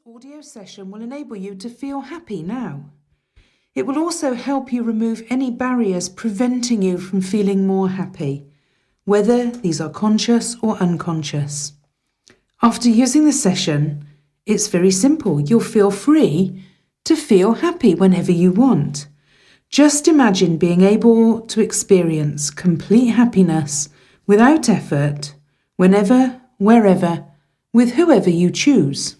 audio session will enable you to feel happy now. It will also help you remove any barriers preventing you from feeling more happy, whether these are conscious or unconscious. After using the session, it's very simple. You'll feel free to feel happy whenever you want. Just imagine being able to experience complete happiness without effort, whenever, wherever, with whoever you choose.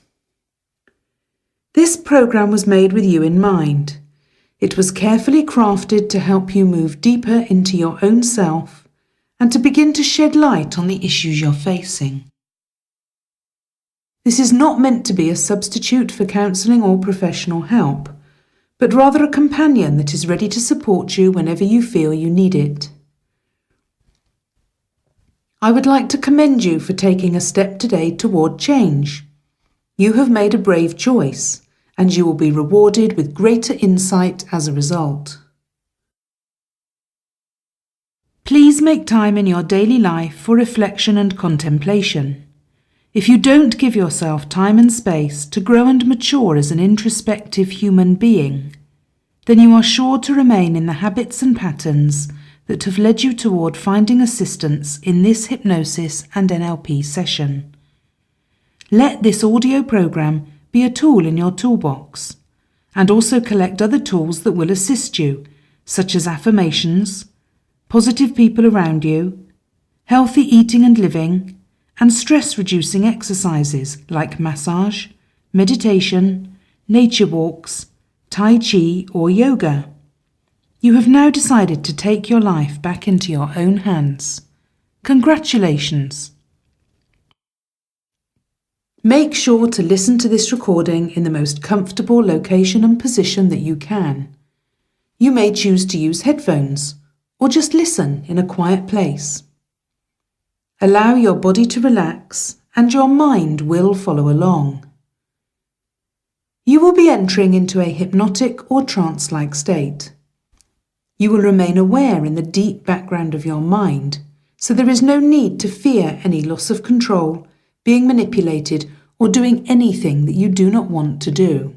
This program was made with you in mind. It was carefully crafted to help you move deeper into your own self and to begin to shed light on the issues you're facing. This is not meant to be a substitute for counselling or professional help, but rather a companion that is ready to support you whenever you feel you need it. I would like to commend you for taking a step today toward change. You have made a brave choice, and you will be rewarded with greater insight as a result. Please make time in your daily life for reflection and contemplation. If you don't give yourself time and space to grow and mature as an introspective human being, then you are sure to remain in the habits and patterns that have led you toward finding assistance in this hypnosis and NLP session. Let this audio program be a tool in your toolbox, and also collect other tools that will assist you, such as affirmations, positive people around you, healthy eating and living, and stress-reducing exercises like massage, meditation, nature walks, Tai Chi or yoga. You have now decided to take your life back into your own hands. Congratulations! Make sure to listen to this recording in the most comfortable location and position that you can. You may choose to use headphones or just listen in a quiet place. Allow your body to relax and your mind will follow along. You will be entering into a hypnotic or trance-like state. You will remain aware in the deep background of your mind, so there is no need to fear any loss of control, being manipulated, or doing anything that you do not want to do.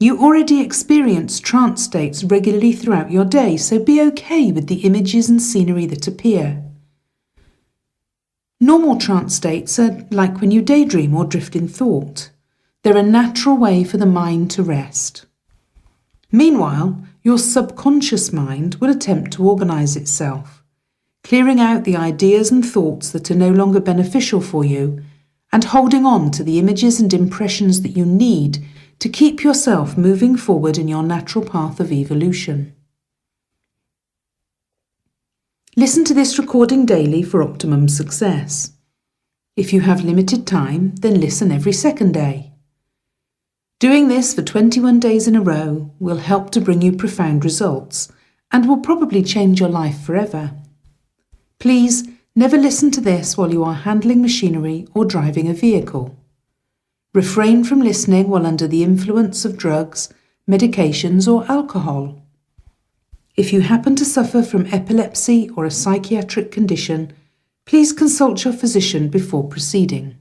You already experience trance states regularly throughout your day, so be okay with the images and scenery that appear. Normal trance states are like when you daydream or drift in thought. They're a natural way for the mind to rest. Meanwhile, your subconscious mind will attempt to organise itself, clearing out the ideas and thoughts that are no longer beneficial for you and holding on to the images and impressions that you need to keep yourself moving forward in your natural path of evolution. Listen to this recording daily for optimum success. If you have limited time, then listen every second day. Doing this for 21 days in a row will help to bring you profound results and will probably change your life forever. Please never listen to this while you are handling machinery or driving a vehicle. Refrain from listening while under the influence of drugs, medications or alcohol. If you happen to suffer from epilepsy or a psychiatric condition, please consult your physician before proceeding.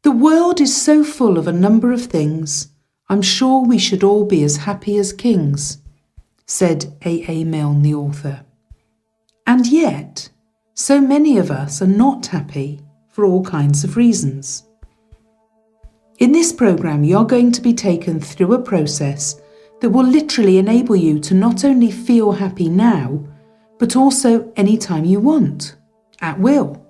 The world is so full of a number of things, I'm sure we should all be as happy as kings, said A. Milne, the author. And yet, so many of us are not happy for all kinds of reasons. In this program, you're going to be taken through a process that will literally enable you to not only feel happy now, but also anytime you want, at will.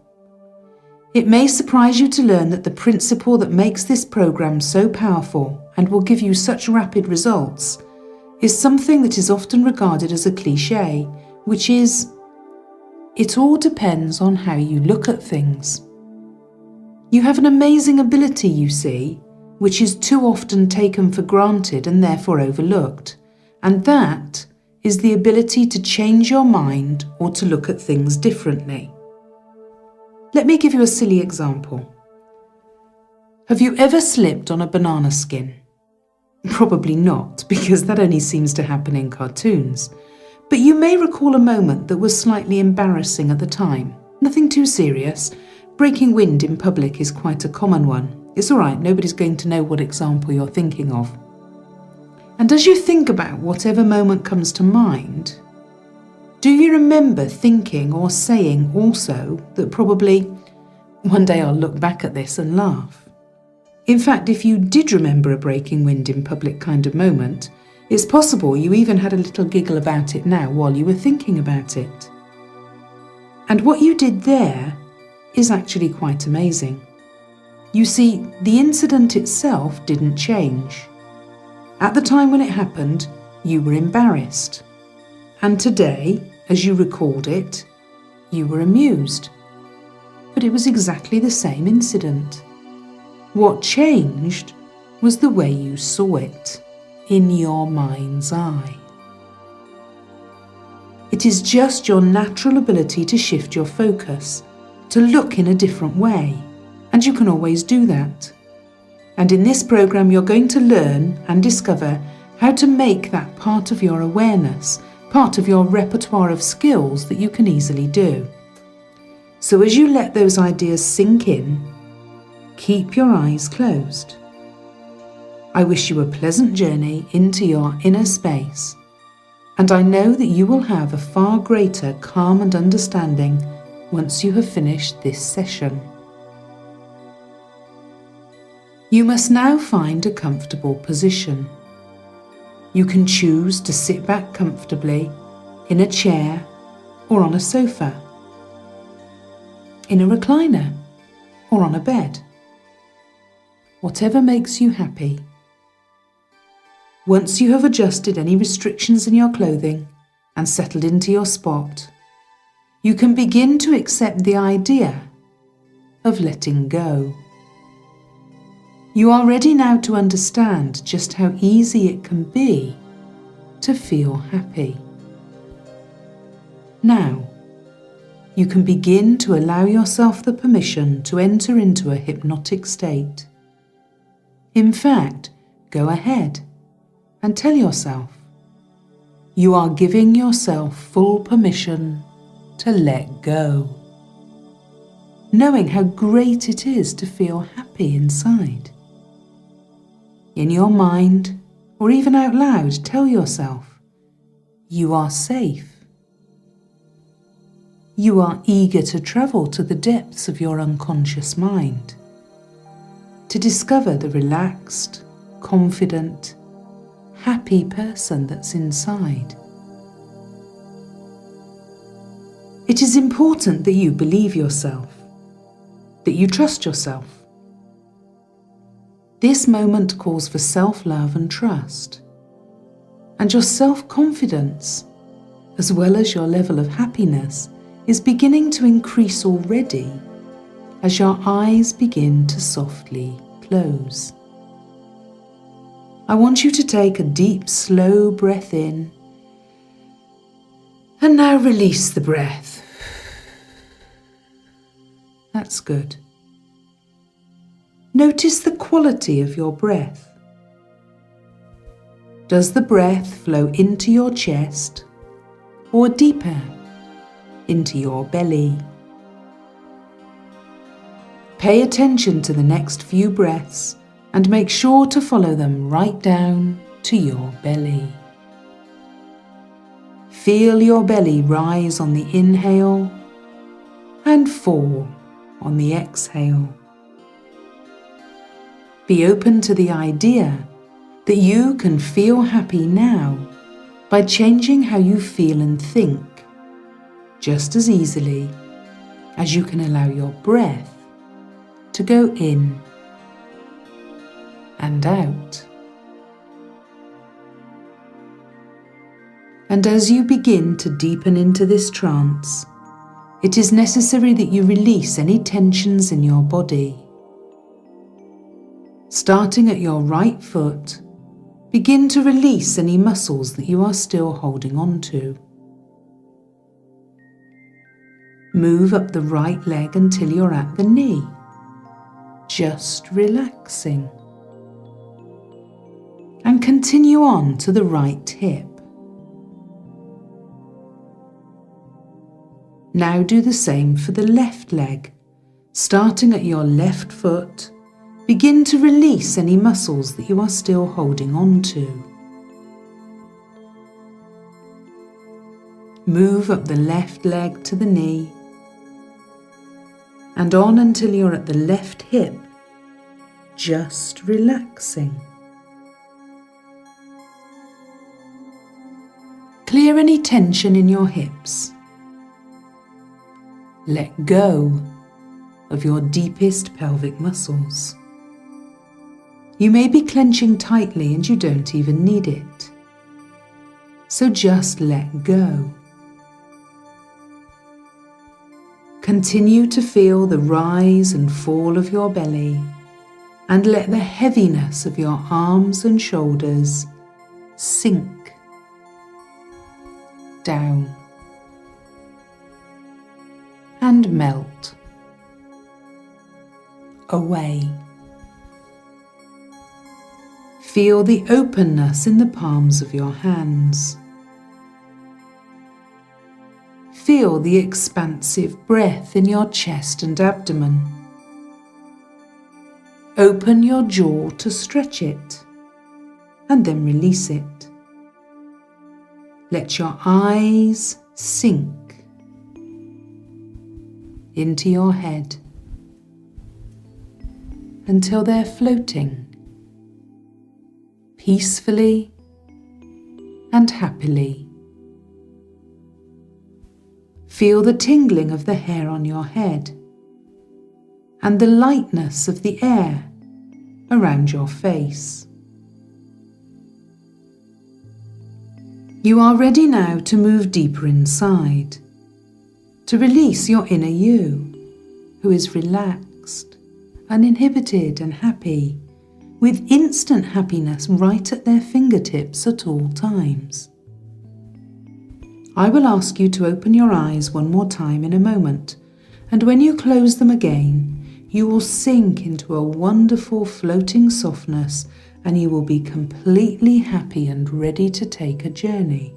It may surprise you to learn that the principle that makes this program so powerful and will give you such rapid results is something that is often regarded as a cliché, which is, it all depends on how you look at things. You have an amazing ability, you see, which is too often taken for granted and therefore overlooked, and that is the ability to change your mind or to look at things differently. Let me give you a silly example. Have you ever slipped on a banana skin? Probably not, because that only seems to happen in cartoons. But you may recall a moment that was slightly embarrassing at the time. Nothing too serious, Breaking wind in public is quite a common one. It's all right, nobody's going to know what example you're thinking of. And as you think about whatever moment comes to mind, do you remember thinking or saying also that probably one day I'll look back at this and laugh? In fact, if you did remember a breaking wind in public kind of moment, it's possible you even had a little giggle about it now while you were thinking about it. And what you did there is actually quite amazing. You see, the incident itself didn't change. At the time when it happened, you were embarrassed. And today, as you recalled it, you were amused. But it was exactly the same incident. What changed was the way you saw it, in your mind's eye. It is just your natural ability to shift your focus, to look in a different way, and you can always do that. And in this program, you're going to learn and discover how to make that part of your awareness, part of your repertoire of skills that you can easily do. So as you let those ideas sink in, keep your eyes closed. I wish you a pleasant journey into your inner space, and I know that you will have a far greater calm and understanding once you have finished this session. You must now find a comfortable position. You can choose to sit back comfortably in a chair or on a sofa, in a recliner or on a bed. Whatever makes you happy. Once you have adjusted any restrictions in your clothing and settled into your spot, you can begin to accept the idea of letting go. You are ready now to understand just how easy it can be to feel happy. Now, you can begin to allow yourself the permission to enter into a hypnotic state. In fact, go ahead and tell yourself, you are giving yourself full permission to let go, knowing how great it is to feel happy inside. In your mind, or even out loud, tell yourself, you are safe. You are eager to travel to the depths of your unconscious mind, to discover the relaxed, confident, happy person that's inside. It is important that you believe yourself, that you trust yourself. This moment calls for self-love and trust, and your self-confidence, as well as your level of happiness, is beginning to increase already as your eyes begin to softly close. I want you to take a deep, slow breath in, and now release the breath. That's good. Notice the quality of your breath. Does the breath flow into your chest or deeper into your belly? Pay attention to the next few breaths and make sure to follow them right down to your belly. Feel your belly rise on the inhale and fall on the exhale. Be open to the idea that you can feel happy now by changing how you feel and think, just as easily as you can allow your breath to go in and out. And as you begin to deepen into this trance, it is necessary that you release any tensions in your body. Starting at your right foot, begin to release any muscles that you are still holding on to. Move up the right leg until you're at the knee, just relaxing. And continue on to the right hip. Now do the same for the left leg, Starting at your left foot, begin to release any muscles that you are still holding on to. Move up the left leg to the knee and on until you're at the left hip, just relaxing. Clear any tension in your hips. Let go of your deepest pelvic muscles. You may be clenching tightly and you don't even need it. So just let go. Continue to feel the rise and fall of your belly and let the heaviness of your arms and shoulders sink down and melt away. Feel the openness in the palms of your hands. Feel the expansive breath in your chest and abdomen. Open your jaw to stretch it and then release it. Let your eyes sink into your head until they're floating peacefully and happily. Feel the tingling of the hair on your head and the lightness of the air around your face. You are ready now to move deeper inside, to release your inner you, who is relaxed, uninhibited and happy, with instant happiness right at their fingertips at all times. I will ask you to open your eyes one more time in a moment, and when you close them again, you will sink into a wonderful floating softness and you will be completely happy and ready to take a journey.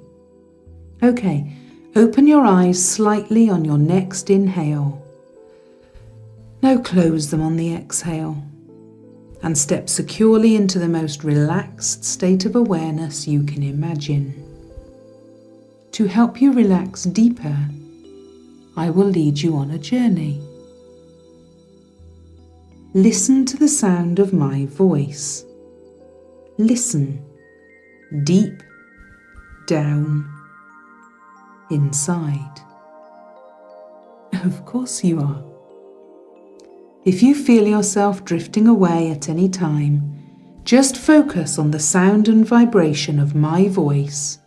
Okay, open your eyes slightly on your next inhale. Now close them on the exhale and step securely into the most relaxed state of awareness you can imagine. To help you relax deeper, I will lead you on a journey. Listen to the sound of my voice. Listen deep down inside. Of course you are. If you feel yourself drifting away at any time, just focus on the sound and vibration of my voice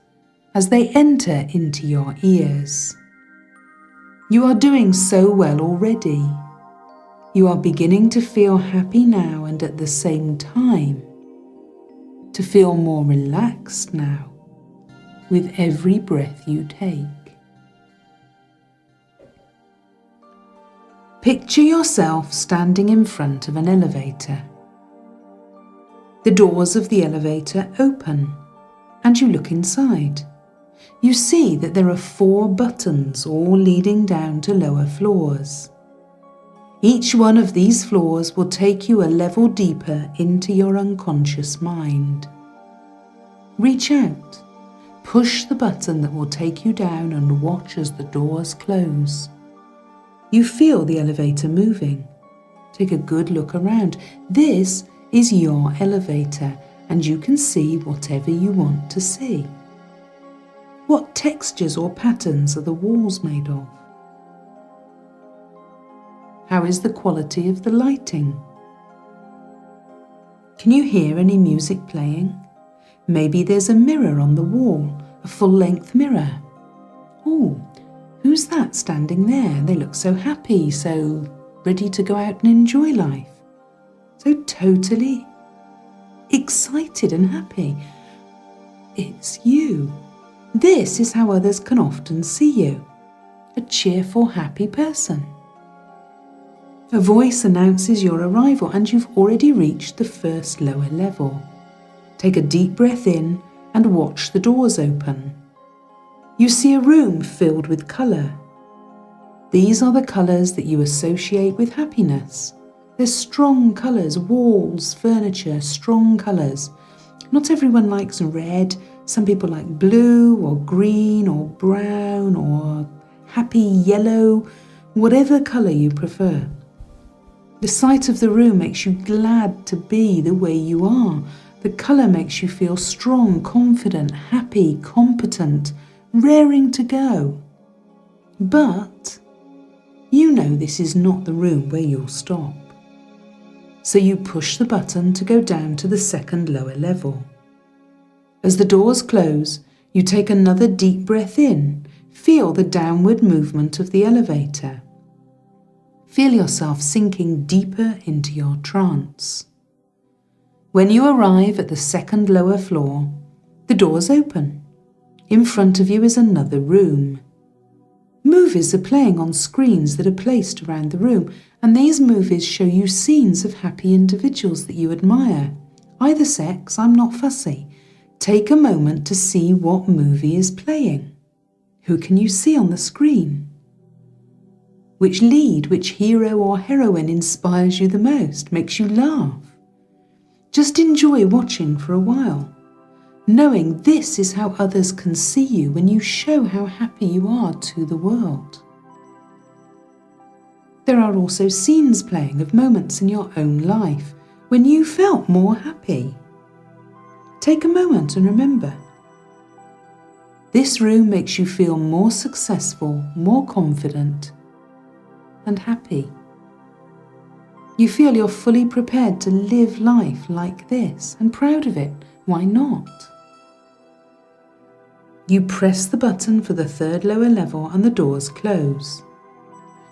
as they enter into your ears. You are doing so well already. You are beginning to feel happy now and at the same time to feel more relaxed now with every breath you take. Picture yourself standing in front of an elevator. The doors of the elevator open and you look inside. You see that there are 4 buttons all leading down to lower floors. Each one of these floors will take you a level deeper into your unconscious mind. Reach out, push the button that will take you down and watch as the doors close. You feel the elevator moving. Take a good look around. This is your elevator and you can see whatever you want to see. What textures or patterns are the walls made of? How is the quality of the lighting? Can you hear any music playing? Maybe there's a mirror on the wall, a full-length mirror. Oh, who's that standing there? They look so happy, so ready to go out and enjoy life. So totally excited and happy. It's you. This is how others can often see you. A cheerful, happy person. A voice announces your arrival and you've already reached the first lower level. Take a deep breath in and watch the doors open. You see a room filled with colour. These are the colours that you associate with happiness. They're strong colours, walls, furniture, strong colours. Not everyone likes red. Some people like blue or green or brown or happy yellow, whatever colour you prefer. The sight of the room makes you glad to be the way you are. The colour makes you feel strong, confident, happy, competent, raring to go. But you know this is not the room where you'll stop. So you push the button to go down to the second lower level. As the doors close, you take another deep breath in. Feel the downward movement of the elevator. Feel yourself sinking deeper into your trance. When you arrive at the second lower floor, the doors open. In front of you is another room. Movies are playing on screens that are placed around the room, and these movies show you scenes of happy individuals that you admire. Either sex, I'm not fussy. Take a moment to see what movie is playing. Who can you see on the screen? Which lead, which hero or heroine inspires you the most, makes you laugh? Just enjoy watching for a while, knowing this is how others can see you when you show how happy you are to the world. There are also scenes playing of moments in your own life when you felt more happy. Take a moment and remember. This room makes you feel more successful, more confident, and happy. You feel you're fully prepared to live life like this and proud of it. Why not? You press the button for the third lower level and the doors close.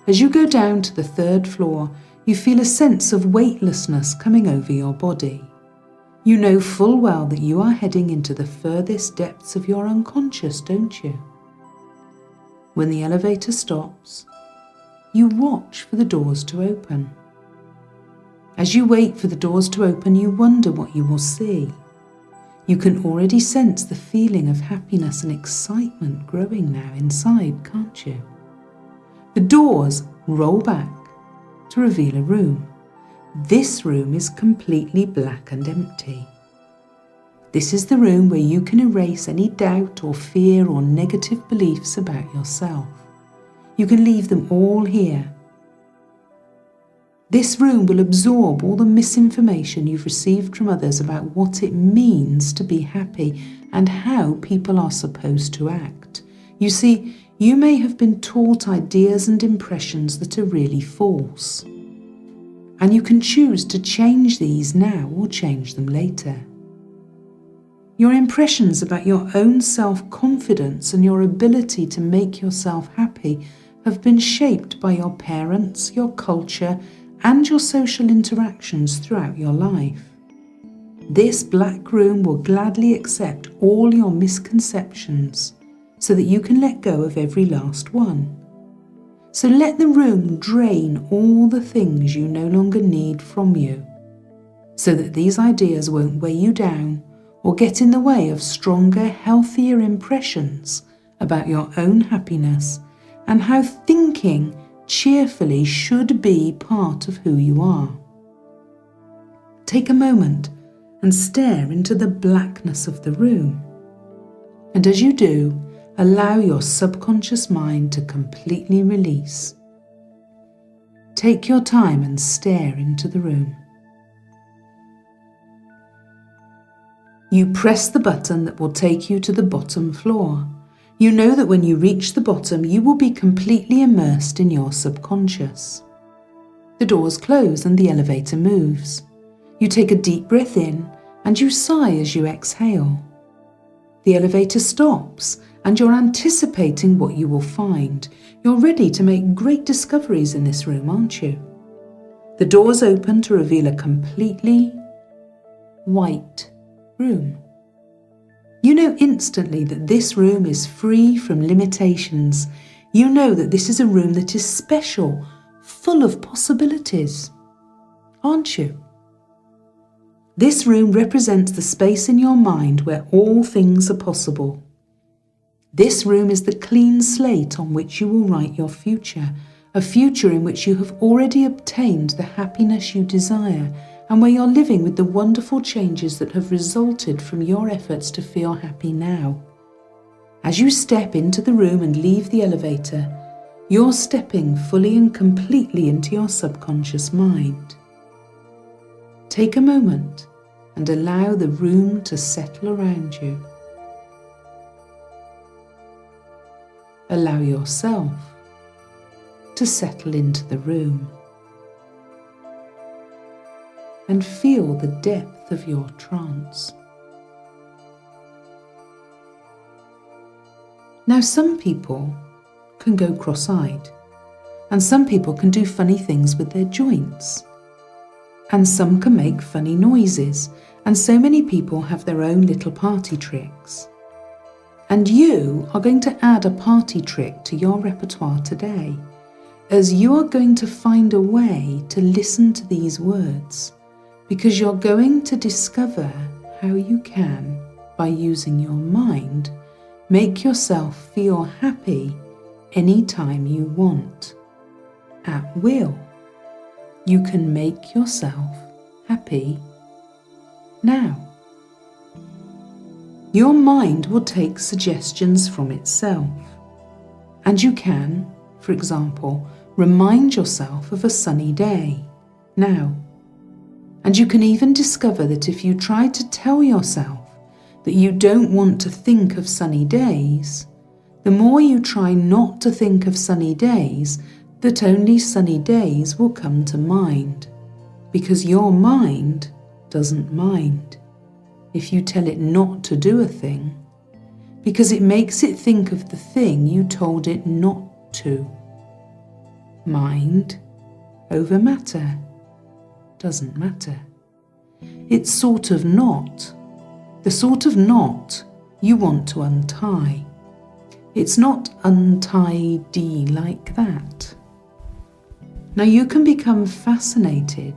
As you go down to the third floor, you feel a sense of weightlessness coming over your body. You know full well that you are heading into the furthest depths of your unconscious, don't you? When the elevator stops, you watch for the doors to open. As you wait for the doors to open, you wonder what you will see. You can already sense the feeling of happiness and excitement growing now inside, can't you? The doors roll back to reveal a room. This room is completely black and empty. This is the room where you can erase any doubt or fear or negative beliefs about yourself. You can leave them all here. This room will absorb all the misinformation you've received from others about what it means to be happy and how people are supposed to act. You see, you may have been taught ideas and impressions that are really false. And you can choose to change these now or change them later. Your impressions about your own self-confidence and your ability to make yourself happy have been shaped by your parents, your culture, and your social interactions throughout your life. This black room will gladly accept all your misconceptions so that you can let go of every last one. So let the room drain all the things you no longer need from you, so that these ideas won't weigh you down or get in the way of stronger, healthier impressions about your own happiness and how thinking cheerfully should be part of who you are. Take a moment and stare into the blackness of the room. And as you do, allow your subconscious mind to completely release. Take your time and stare into the room. You press the button that will take you to the bottom floor. You know that when you reach the bottom, you will be completely immersed in your subconscious. The doors close and the elevator moves. You take a deep breath in and you sigh as you exhale. The elevator stops and you're anticipating what you will find. You're ready to make great discoveries in this room, aren't you? The doors open to reveal a completely white room. You know instantly that this room is free from limitations. You know that this is a room that is special, full of possibilities, aren't you? This room represents the space in your mind where all things are possible. This room is the clean slate on which you will write your future, a future in which you have already obtained the happiness you desire and where you're living with the wonderful changes that have resulted from your efforts to feel happy now. As you step into the room and leave the elevator, you're stepping fully and completely into your subconscious mind. Take a moment and allow the room to settle around you. Allow yourself to settle into the room and feel the depth of your trance. Now, some people can go cross-eyed, and some people can do funny things with their joints, and some can make funny noises, and so many people have their own little party tricks. And you are going to add a party trick to your repertoire today, as you are going to find a way to listen to these words, because you're going to discover how you can, by using your mind, make yourself feel happy anytime you want. At will, you can make yourself happy now. Your mind will take suggestions from itself, and you can, for example, remind yourself of a sunny day now. And you can even discover that if you try to tell yourself that you don't want to think of sunny days, the more you try not to think of sunny days, that only sunny days will come to mind, because your mind doesn't mind if you tell it not to do a thing, because it makes it think of the thing you told it not to. Mind over matter doesn't matter. It's sort of knot, the sort of knot you want to untie. It's not untidy like that. Now, you can become fascinated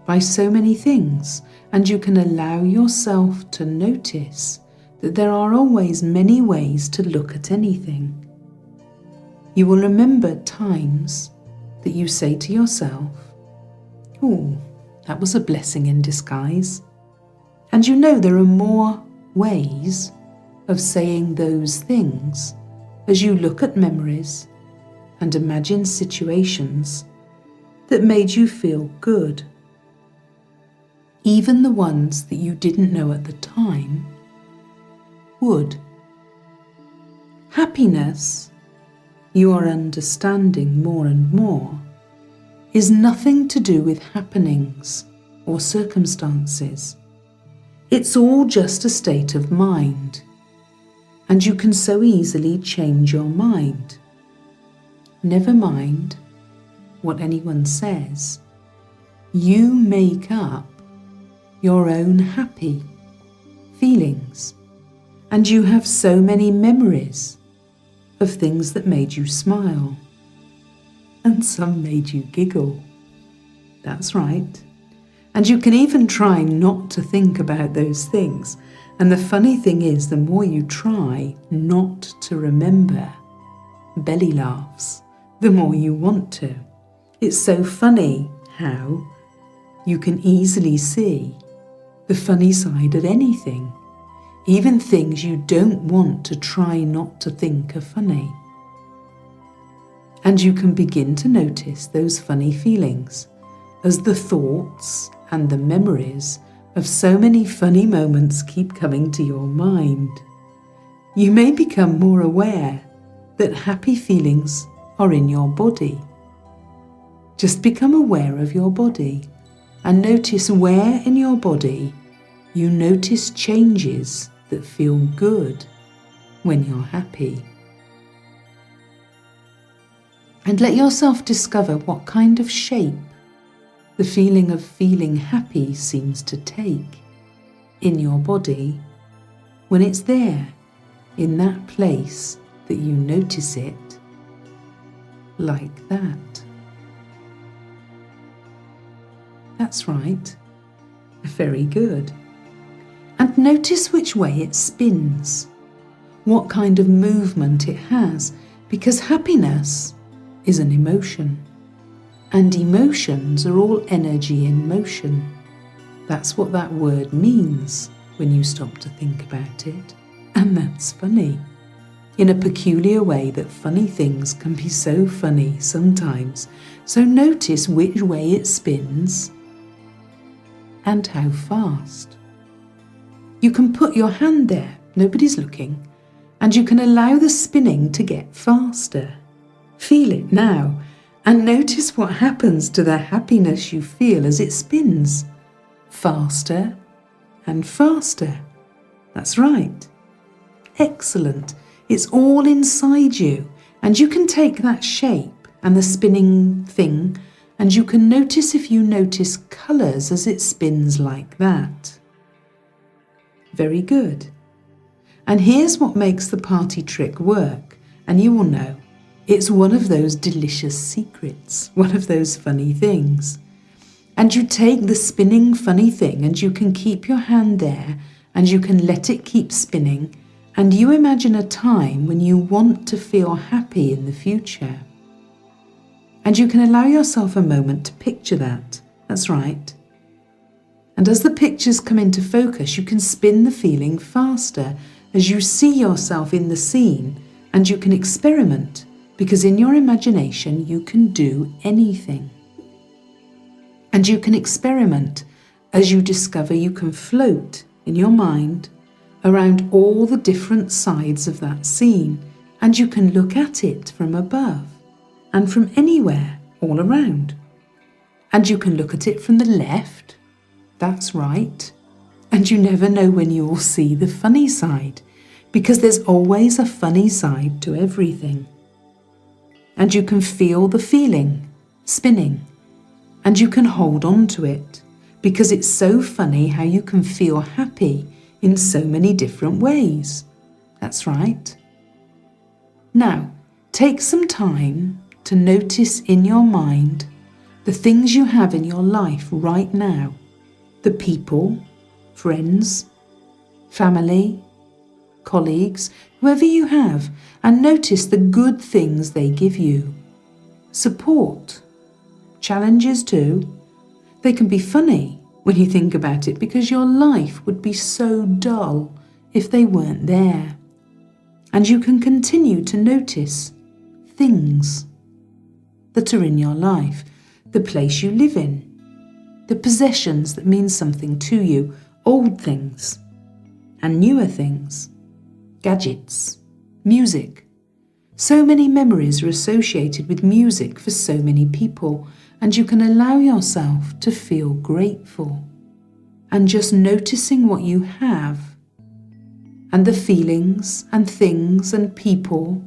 by so many things, and you can allow yourself to notice that there are always many ways to look at anything. You will remember times that you say to yourself, "Oh, that was a blessing in disguise." And you know there are more ways of saying those things as you look at memories and imagine situations that made you feel good. Even the ones that you didn't know at the time would. Happiness, you are understanding more and more, is nothing to do with happenings or circumstances. It's all just a state of mind, and you can so easily change your mind. Never mind what anyone says. You make up your own happy feelings, and you have so many memories of things that made you smile, and some made you giggle. That's right. And you can even try not to think about those things. And the funny thing is, the more you try not to remember belly laughs, the more you want to. It's so funny how you can easily see the funny side of anything, even things you don't want to try not to think are funny. And you can begin to notice those funny feelings as the thoughts and the memories of so many funny moments keep coming to your mind. You may become more aware that happy feelings are in your body. Just become aware of your body and notice where in your body you notice changes that feel good when you're happy. And let yourself discover what kind of shape the feeling of feeling happy seems to take in your body when it's there, in that place that you notice it, like that. That's right. Very good. And notice which way it spins, what kind of movement it has, because happiness is an emotion. And emotions are all energy in motion. That's what that word means when you stop to think about it. And that's funny. In a peculiar way that funny things can be so funny sometimes. So notice which way it spins and how fast. You can put your hand there, nobody's looking, and you can allow the spinning to get faster. Feel it now, and notice what happens to the happiness you feel as it spins. Faster and faster. That's right. Excellent. It's all inside you, and you can take that shape and the spinning thing, and you can notice if you notice colours as it spins like that. Very good. And here's what makes the party trick work, and you will know. It's one of those delicious secrets, one of those funny things. And you take the spinning funny thing and you can keep your hand there and you can let it keep spinning, and you imagine a time when you want to feel happy in the future. And you can allow yourself a moment to picture that. That's right. And as the pictures come into focus, you can spin the feeling faster as you see yourself in the scene, and you can experiment, because in your imagination you can do anything. And you can experiment as you discover you can float in your mind around all the different sides of that scene, and you can look at it from above and from anywhere all around. And you can look at it from the left. That's right. And you never know when you will see the funny side, because there's always a funny side to everything. And you can feel the feeling spinning, and you can hold on to it, because it's so funny how you can feel happy in so many different ways. That's right. Now, take some time to notice in your mind the things you have in your life right now, the people, friends, family, colleagues, whoever you have, and notice the good things they give you. Support, challenges too. They can be funny when you think about it, because your life would be so dull if they weren't there. And you can continue to notice things that are in your life, the place you live in, the possessions that mean something to you, old things and newer things, gadgets, music. So many memories are associated with music for so many people, and you can allow yourself to feel grateful and just noticing what you have and the feelings and things and people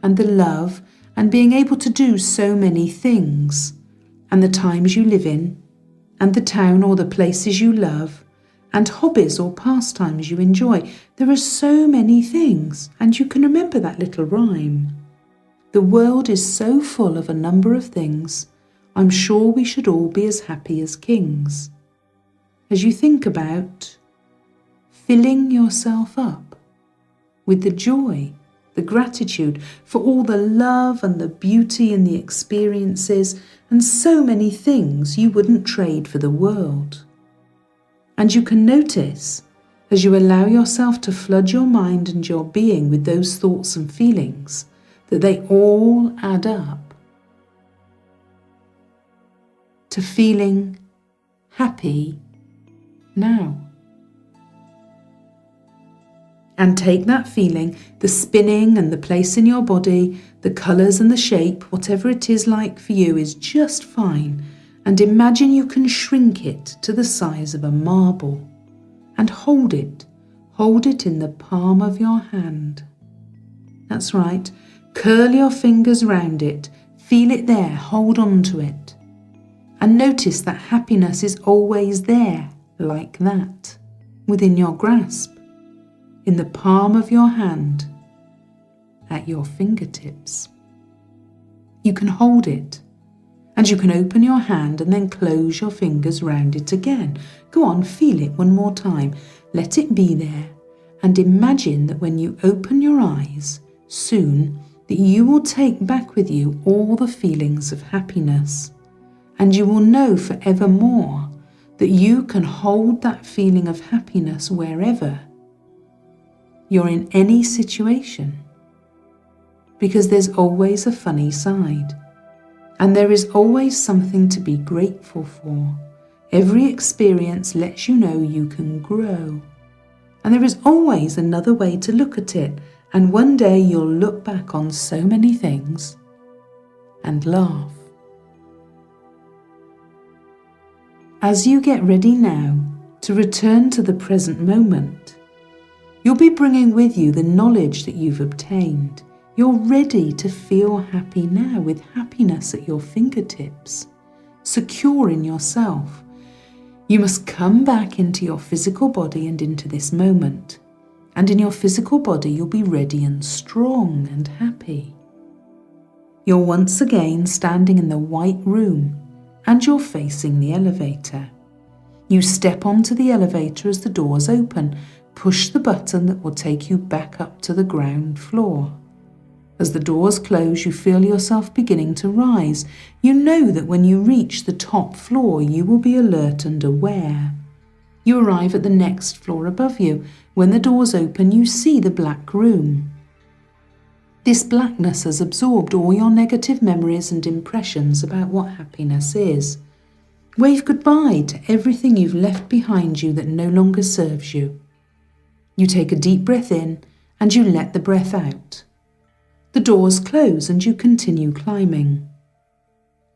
and the love and being able to do so many things, and the times you live in and the town or the places you love and hobbies or pastimes you enjoy. There are so many things, and you can remember that little rhyme. The world is so full of a number of things, I'm sure we should all be as happy as kings. As you think about filling yourself up with the joy, the gratitude for all the love and the beauty and the experiences and so many things you wouldn't trade for the world. And you can notice, as you allow yourself to flood your mind and your being with those thoughts and feelings, that they all add up to feeling happy now. And take that feeling, the spinning and the place in your body, the colours and the shape, whatever it is like for you is just fine, and imagine you can shrink it to the size of a marble and hold it in the palm of your hand. That's right, curl your fingers round it, feel it there, hold on to it, and notice that happiness is always there, like that, within your grasp, in the palm of your hand, at your fingertips. You can hold it, and you can open your hand and then close your fingers round it again. Go on, feel it one more time. Let it be there, and imagine that when you open your eyes, soon that you will take back with you all the feelings of happiness, and you will know forevermore that you can hold that feeling of happiness wherever you're in any situation, because there's always a funny side, and there is always something to be grateful for. Every experience lets you know you can grow, and there is always another way to look at it, and one day you'll look back on so many things and laugh. As you get ready now to return to the present moment, you'll be bringing with you the knowledge that you've obtained. You're ready to feel happy now, with happiness at your fingertips, secure in yourself. You must come back into your physical body and into this moment. And in your physical body, you'll be ready and strong and happy. You're once again standing in the white room, and you're facing the elevator. You step onto the elevator as the doors open. Push the button that will take you back up to the ground floor. As the doors close, you feel yourself beginning to rise. You know that when you reach the top floor, you will be alert and aware. You arrive at the next floor above you. When the doors open, you see the black room. This blackness has absorbed all your negative memories and impressions about what happiness is. Wave goodbye to everything you've left behind you that no longer serves you. You take a deep breath in and you let the breath out. The doors close and you continue climbing.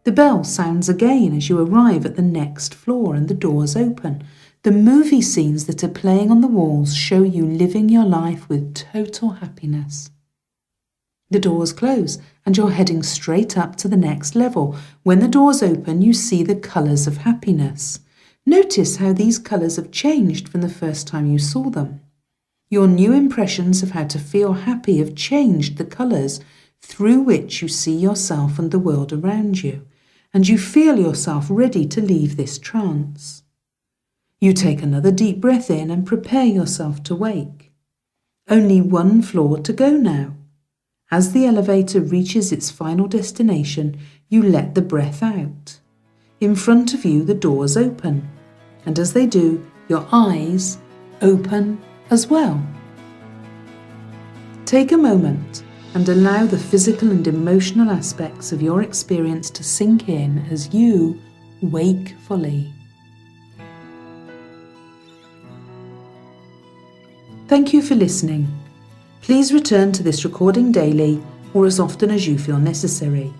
The bell sounds again as you arrive at the next floor and the doors open. The movie scenes that are playing on the walls show you living your life with total happiness. The doors close and you're heading straight up to the next level. When the doors open, you see the colours of happiness. Notice how these colours have changed from the first time you saw them. Your new impressions of how to feel happy have changed the colours through which you see yourself and the world around you, and you feel yourself ready to leave this trance. You take another deep breath in and prepare yourself to wake. Only one floor to go now. As the elevator reaches its final destination, you let the breath out. In front of you, the doors open, and as they do, your eyes open as well. Take a moment and allow the physical and emotional aspects of your experience to sink in as you wake fully. Thank you for listening. Please return to this recording daily or as often as you feel necessary.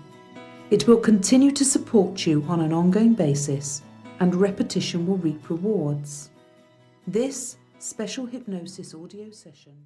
It will continue to support you on an ongoing basis, and repetition will reap rewards. This special hypnosis audio session